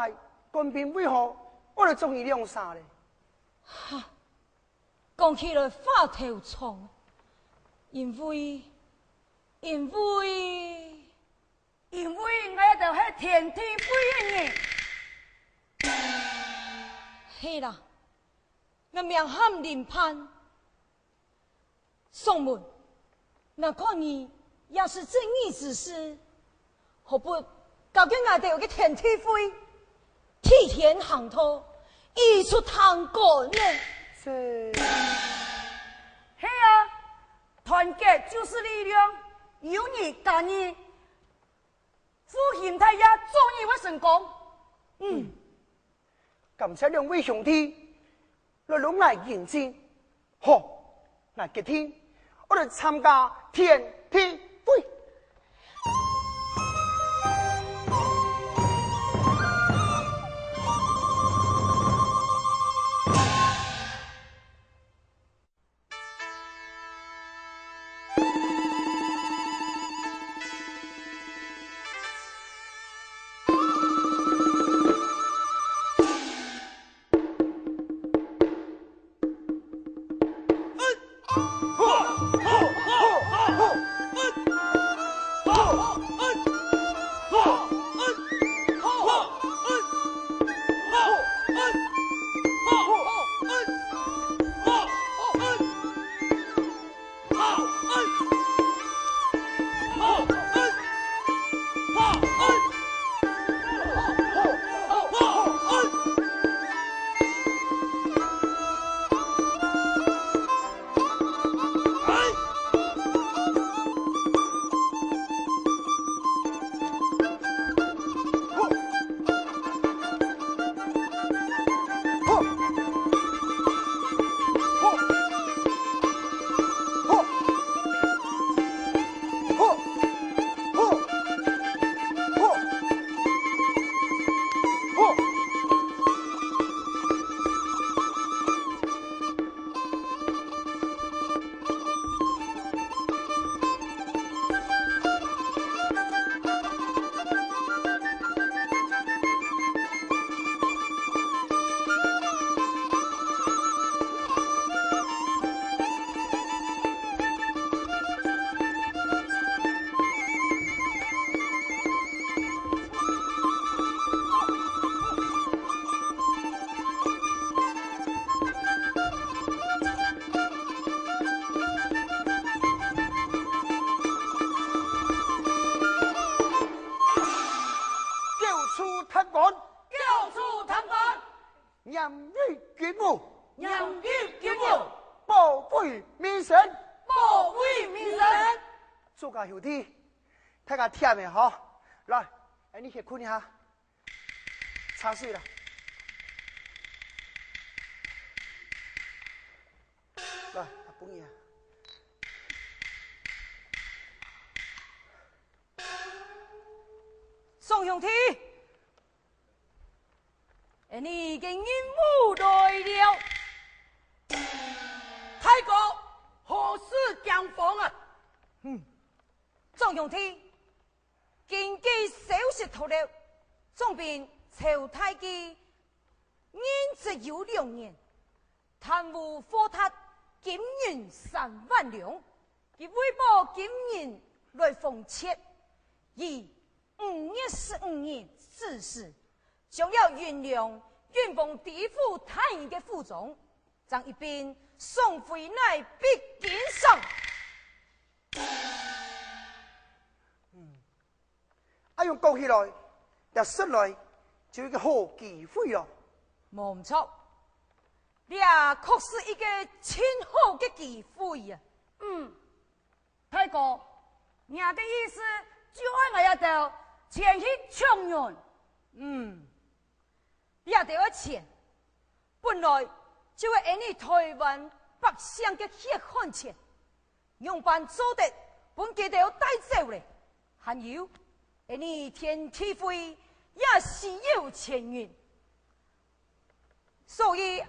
来官兵为何我来终于亮杀咧？哈，讲起来话头长，因为我就迄天梯飞的呢。是啦，我命喊林攀，宋门，那看你要是正义之士，何不搞给我哋有个天梯飞，替天行道，一出堂过呢？是。是啊，团结就是力量，有你干你，复兴太阳终于会成功。感谢两位兄弟来拢来认真。好，那今天我来参加天梯会。兄弟，太个忝的哈，来，你先困一下，擦水了。来，帮你。宋兄弟，你嘅任务来了，太哥何时降风啊？宋兄弟，经济消息透露，总兵曹太基因职有2年，贪污获他金银3万两，其微博金银来奉切，以5月15日逝世，将要原谅原奉地府太医的副总，将一并送回来必经上。用讲起来，也说来就一个好机会咯。冇错，你也确是一个真好的机会呀。太哥，你的意思就爱我要到前去抢人。你也得要钱，本来就会引你台湾百姓的血汗钱，用办做得本家都要带走嘞，还有。你天梯会也是有钱运，所以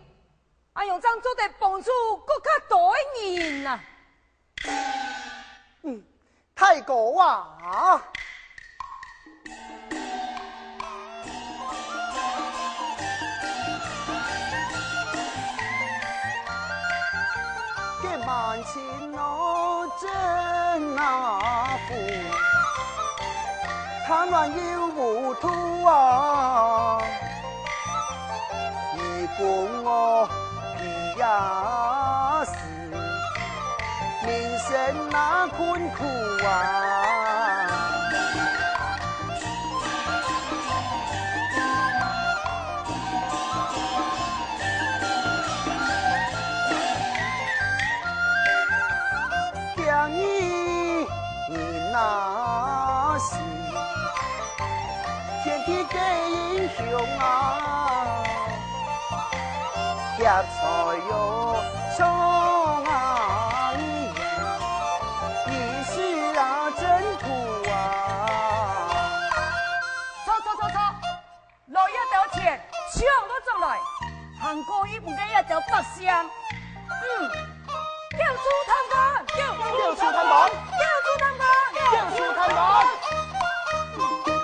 俺用这样做的帮助更加多人呐。太高啊！万顷哦真那福，贪婪又无土啊，一共我皮呀死，民生那困苦啊。那是天地的英雄啊，夹菜哟冲啊你是啊真苦啊！错，来一条钱，抢都走来，韩国一不给一条白香，叫出探班，叫出探班，叫出探班。叫出探班，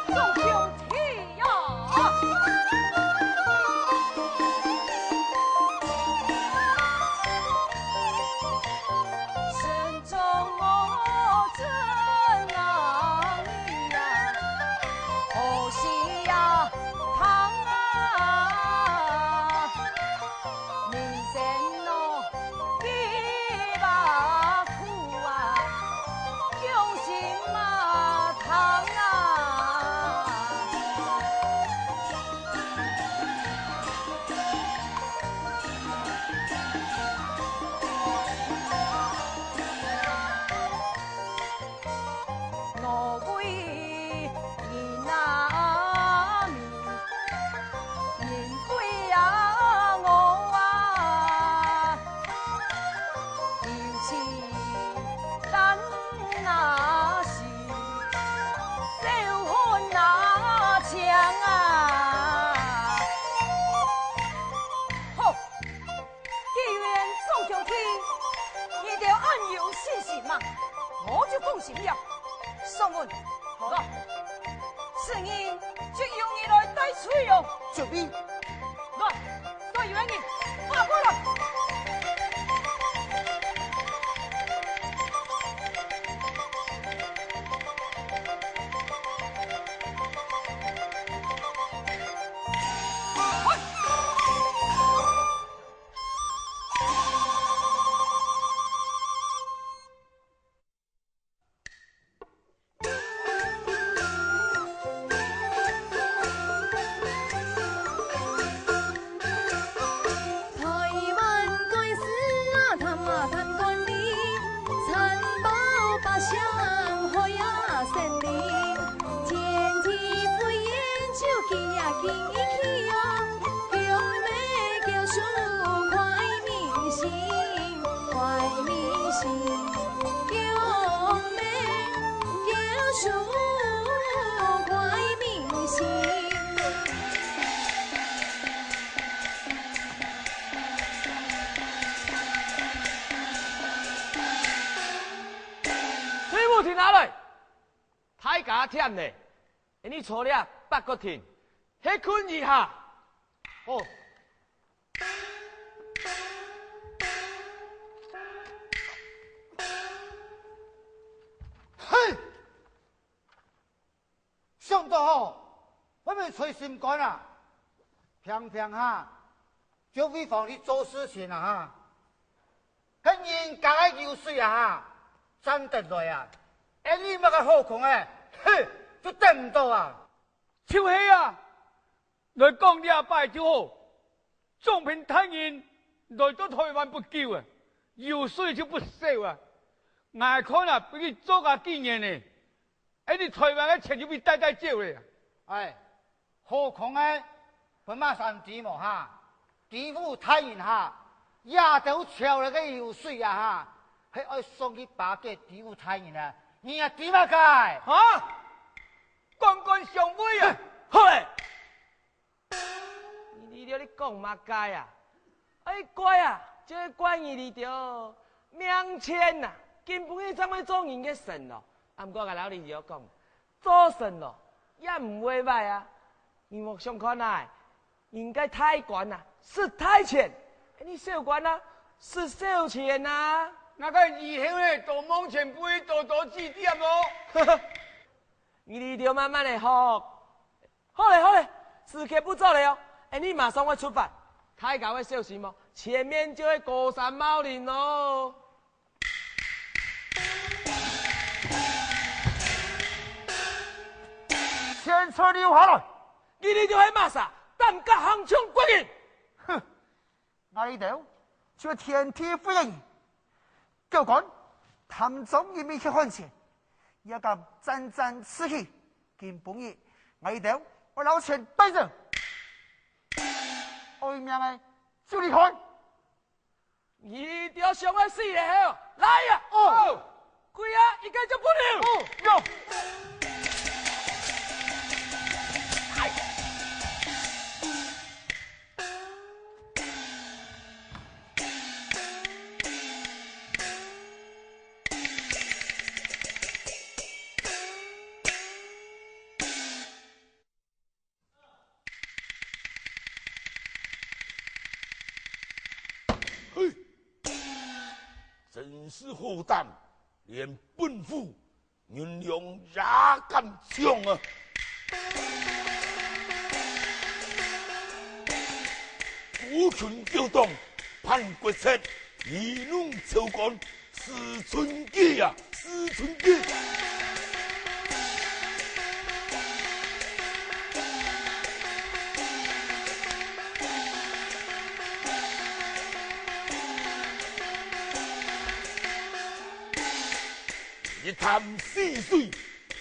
众兄弟呀！身中我真郎呀，可惜呀汤啊，人生咯几把苦啊，用心嘛汤啊。我为你那面，面对呀我啊，有情但那是手恨那枪啊！好，既然宋兄弟一定暗有信息嘛，我就放心了。宋文，好了，此人就由你来带水哟。准备，来，带元人，发过来。停下来，太假忝嘞！你错了八个停，歇困一下。哦。嘿，上得好，我们吹心肝啊，偏偏哈就为防你做事情啊哈，跟人家的油水啊哈，站得来啊。你那个好空哎，嘿，就等唔到啊！就是啊，来讲两摆就好。总凭太人来到台湾不久啊，有水就不少啊。眼看啊，俾你做个几年呢，你台湾的钱就被带走了。哎，何况哎，本马山地么哈，地府太人哈，也都超那个油水啊哈，还爱送去巴给地府太人啊。你啊点啊解？啊！官官相卫啊！好嘞！你讲嘛解啊？哎乖啊，这关于你条命签呐，根本去怎么做人嘅神咯？啊，不过个老李就讲，做神咯也唔会歹啊。你莫想看来，应该太官呐是太钱，你小官呐是小钱呐。那个二兄呢，到门前不会多多指点哦。你就慢慢的学。好嘞，时刻不早了哦。你马上会出发，太搞会小心哦，前面就会高山茂林哦。先车溜下来，你就系马啥？胆敢行枪过人？哼！挨到就天梯飞人，叫讲潭中一面去看钱，一个沾沾刺气，见本日挨到我老钱背着，外面的就你看，你就上来死了好，来呀！哦，贵啊，一个就不了。哦，哟。真是好胆，连本府云良也敢抢啊！虎群调动，潘国策，一怒超干，思春记啊，思春记！一潭死水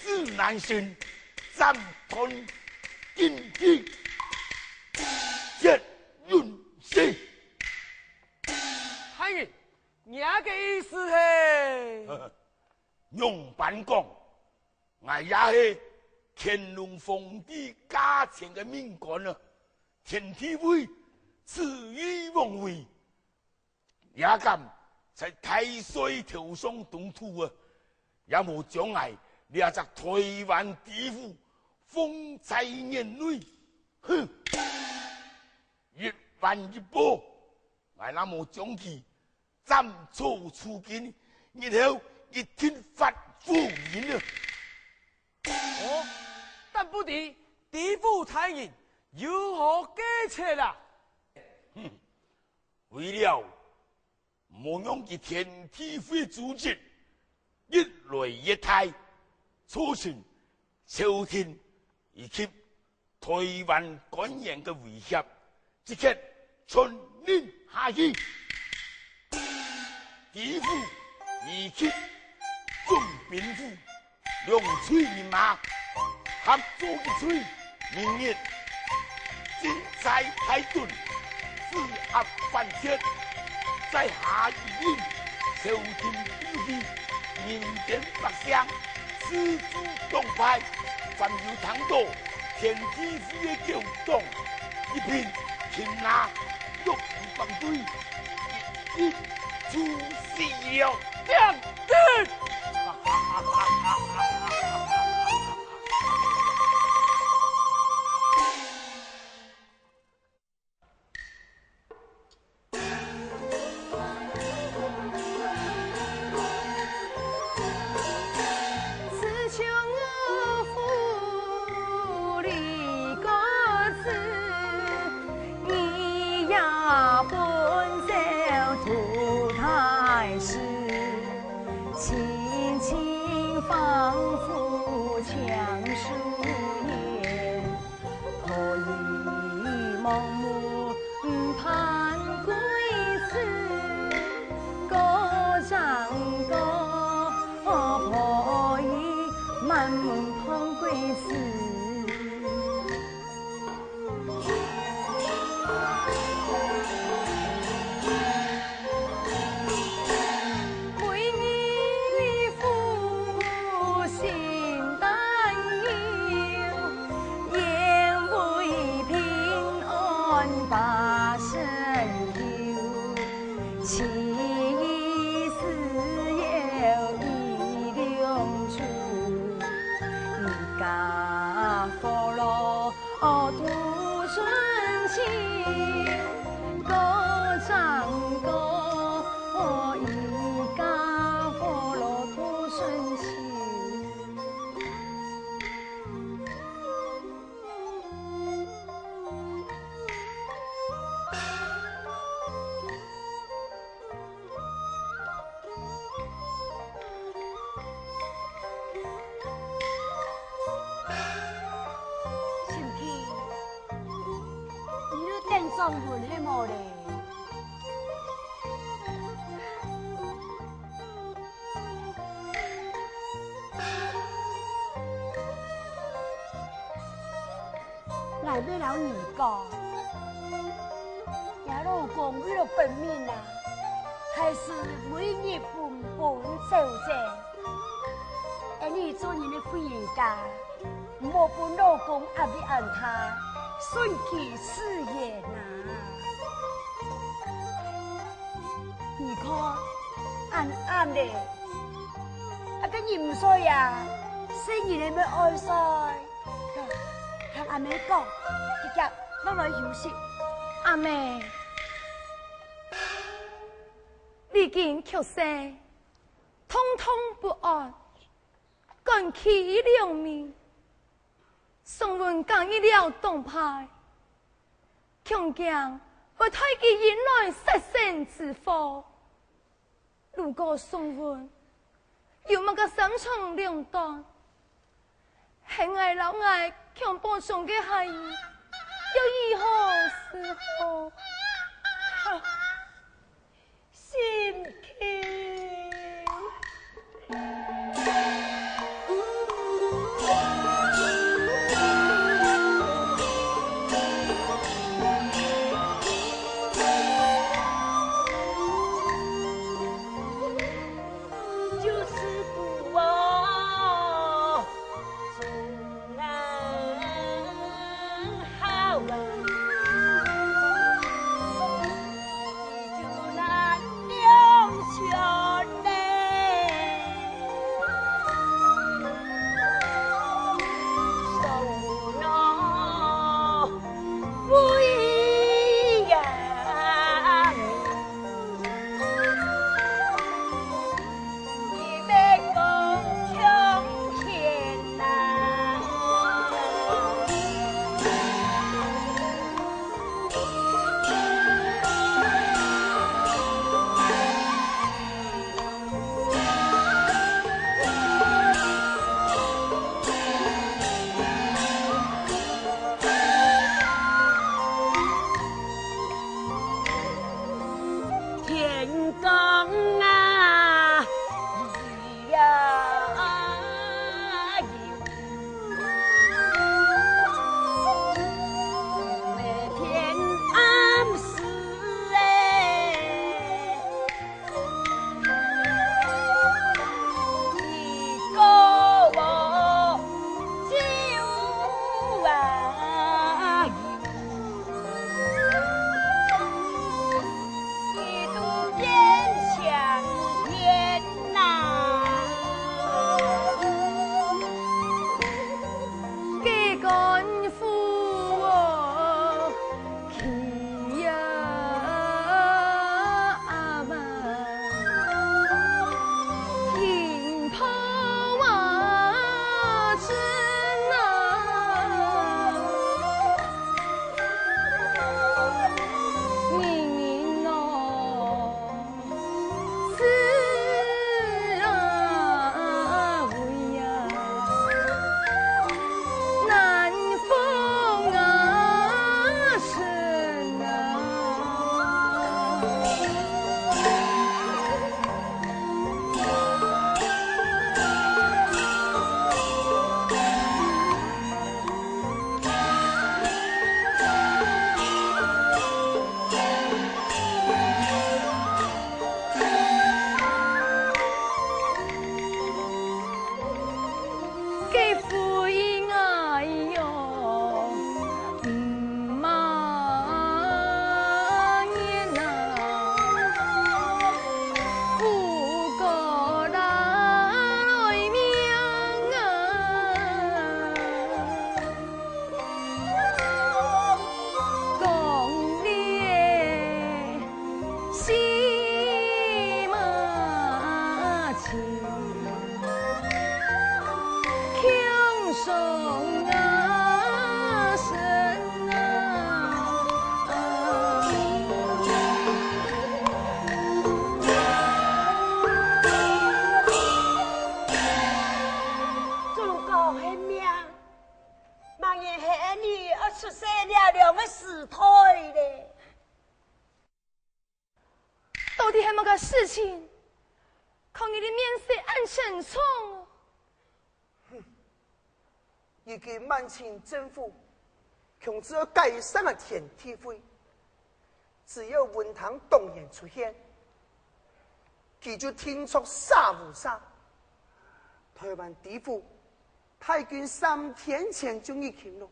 自难行，暂吞金鸡，结运势。太爷，你个意思嘿？用板讲，我也是乾隆皇帝家前的命官啊，天地位赐予王位，也敢在太岁头上动土啊！也无将来掠只台湾地府风灾年内，哼！一万一步，我那么将其斩草除根，然后一天发福音了。哦，但不敌地府太爷如何解决啦？为了莫让其天地会组织。一来一太，促成朝廷以及台湾官员的威胁，即刻全面下去。地府以及总兵府两处人马合作一处，明日精彩排顿，四压反切，在下一令朝廷表示。民间百姓四处动派，凡有ทั้ง道天地府的教动，一片擒拿欲以反对，一出事了，将军。放问迄么嘞？来要老二讲，也老公为了本命啊，还是每日奔波走着。而你做人的婚姻家，唔好把老公压力按他，顺其自然呐。你看，暗嘞，个鹽水啊，生意你咪愛晒。向阿妹講，日日我來休息。阿妹，你見曲聲，通通不安，趕起兩面，宋文剛一了動派，強強我推佢引來殺身之禍。如果宋文有乜個三長兩短，係愛老愛強迫上嘅孩兒，又以何是好？心情。事情，靠你的面色很沉重哦。一个满清政府控制了改善了天地会，只有文堂动员出现，他就听出杀无杀。台湾地府太君3天前就已经了，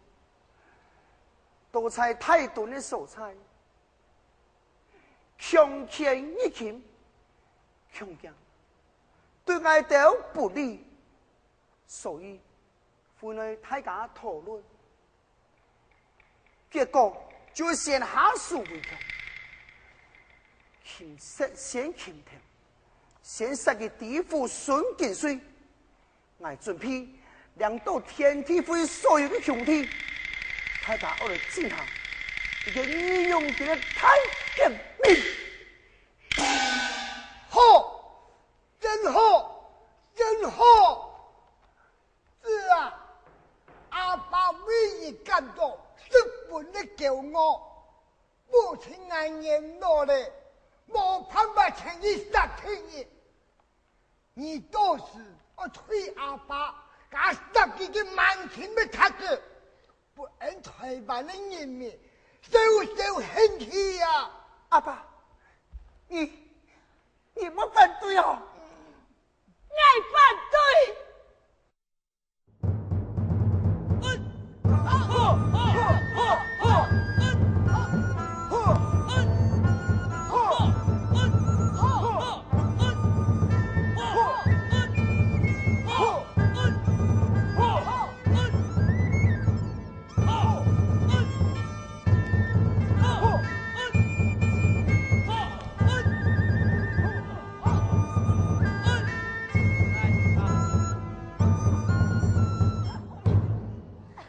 都在太多的蔬菜，强权已经强强对外头不利，所以府内大家讨论，结果就先下书为强，先请听，先杀个地府孙金水，我准备量到天地会所有的兄弟，大家我来进行一个义勇的太革命。好，真好，真好！是啊，阿爸唯一感到日本的骄傲，母亲安年老了，没办法请你杀天爷。你倒是我推阿爸，把10几个满清的他子，不按台湾的人民受恨气呀！阿爸，你莫反对哦！爱反对。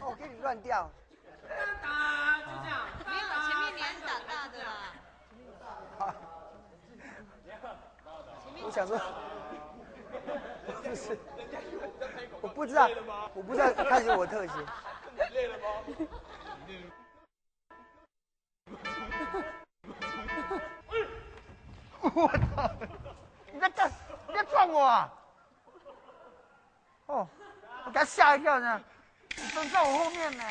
我给你乱掉。打，就这样。没有前面脸长大的啦。我想说，不是，我不知道看见我特写。累了吗？我操！你在干？你在撞我啊？哦，我给他吓一跳呢，蹲在我后面呢。